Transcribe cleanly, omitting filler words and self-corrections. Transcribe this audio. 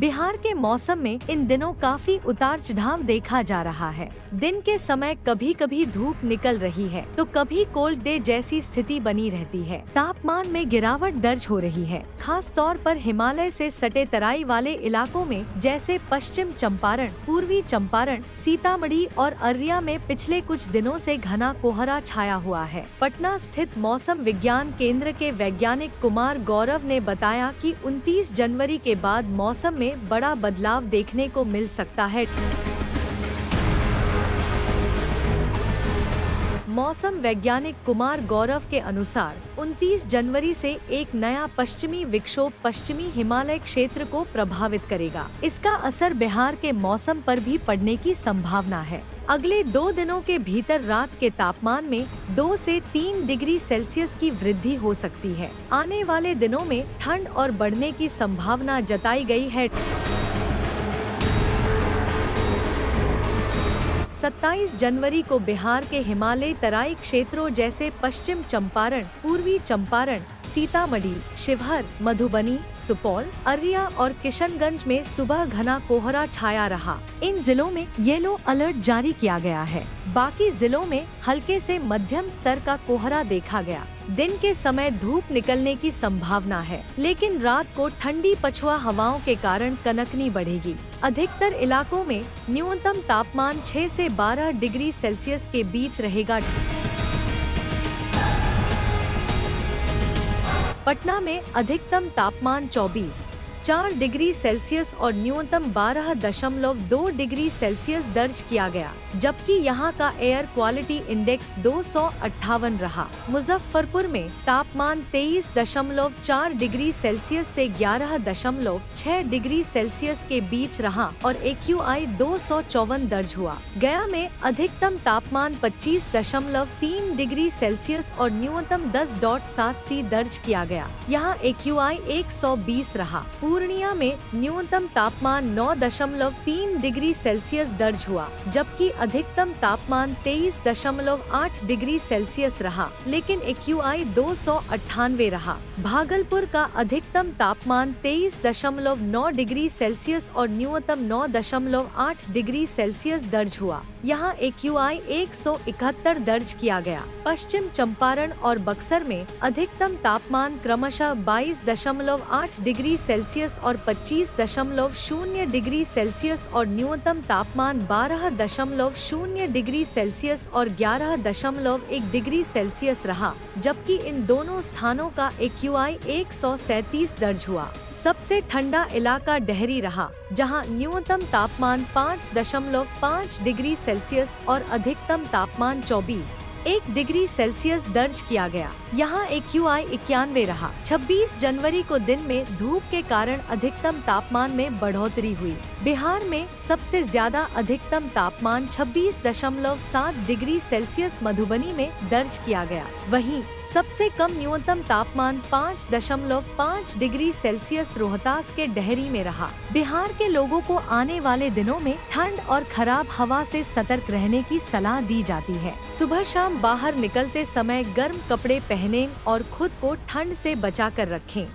बिहार के मौसम में इन दिनों काफी उतार चढ़ाव देखा जा रहा है। दिन के समय कभी कभी धूप निकल रही है तो कभी कोल्ड डे जैसी स्थिति बनी रहती है। तापमान में गिरावट दर्ज हो रही है। खास तौर पर हिमालय से सटे तराई वाले इलाकों में जैसे पश्चिम चंपारण, पूर्वी चंपारण, सीतामढ़ी और अररिया में पिछले कुछ दिनों से घना कोहरा छाया हुआ है। पटना स्थित मौसम विज्ञान केंद्र के वैज्ञानिक कुमार गौरव ने बताया कि 29 जनवरी के बाद मौसम में बड़ा बदलाव देखने को मिल सकता है। मौसम वैज्ञानिक कुमार गौरव के अनुसार 29 जनवरी से एक नया पश्चिमी विक्षोभ पश्चिमी हिमालय क्षेत्र को प्रभावित करेगा। इसका असर बिहार के मौसम पर भी पड़ने की संभावना है। अगले 2 दिनों के भीतर रात के तापमान में 2 से 3 डिग्री सेल्सियस की वृद्धि हो सकती है। आने वाले दिनों में ठंड और बढ़ने की संभावना जताई गई है। 27 जनवरी को बिहार के हिमालयी तराई क्षेत्रों जैसे पश्चिम चंपारण, पूर्वी चंपारण, सीतामढ़ी, शिवहर, मधुबनी, सुपौल, अररिया और किशनगंज में सुबह घना कोहरा छाया रहा। इन जिलों में येलो अलर्ट जारी किया गया है। बाकी जिलों में हल्के से मध्यम स्तर का कोहरा देखा गया। दिन के समय धूप निकलने की संभावना है, लेकिन रात को ठंडी पछुआ हवाओं के कारण कनकनी बढ़ेगी। अधिकतर इलाकों में न्यूनतम तापमान 6 से 12 डिग्री सेल्सियस के बीच रहेगा। पटना में अधिकतम तापमान 24.4 डिग्री सेल्सियस और न्यूनतम 12.2 डिग्री सेल्सियस दर्ज किया गया, जबकि यहां का एयर क्वालिटी इंडेक्स 258 रहा। मुजफ्फरपुर में तापमान 23.4 डिग्री सेल्सियस से 11.6 डिग्री सेल्सियस के बीच रहा और AQI 254 दर्ज हुआ। गया में अधिकतम तापमान 25.3 डिग्री सेल्सियस और न्यूनतम 10.7 दर्ज किया गया। यहाँ AQI 120 रहा। पूर्णिया में न्यूनतम तापमान 9.3 डिग्री सेल्सियस दर्ज हुआ, जबकि अधिकतम तापमान 23.8 डिग्री सेल्सियस रहा, लेकिन AQI 298 रहा। भागलपुर का अधिकतम तापमान 23.9 डिग्री सेल्सियस और न्यूनतम 9.8 डिग्री सेल्सियस दर्ज हुआ। यहाँ AQI 171 दर्ज किया गया। पश्चिम चंपारण और बक्सर में अधिकतम तापमान क्रमशः 22.8 डिग्री सेल्सियस और 25.0 डिग्री सेल्सियस और न्यूनतम तापमान 12.0 डिग्री सेल्सियस और 11.1 डिग्री सेल्सियस रहा, जबकि इन दोनों स्थानों का AQI 137 दर्ज हुआ। सबसे ठंडा इलाका डेहरी रहा, जहां न्यूनतम तापमान 5.5 डिग्री सेल्सियस और अधिकतम तापमान 24.1 डिग्री सेल्सियस दर्ज किया गया। यहाँ AQI 91 रहा। 26 जनवरी को दिन में धूप के कारण अधिकतम तापमान में बढ़ोतरी हुई। बिहार में सबसे ज्यादा अधिकतम तापमान 26.7 डिग्री सेल्सियस मधुबनी में दर्ज किया गया। वहीं सबसे कम न्यूनतम तापमान 5.5 डिग्री सेल्सियस रोहतास के डेहरी में रहा। बिहार के लोगों को आने वाले दिनों में ठंड और खराब हवा से सतर्क रहने की सलाह दी जाती है। सुबह शाम बाहर निकलते समय गर्म कपड़े पहनें और खुद को ठंड से बचा कर रखें।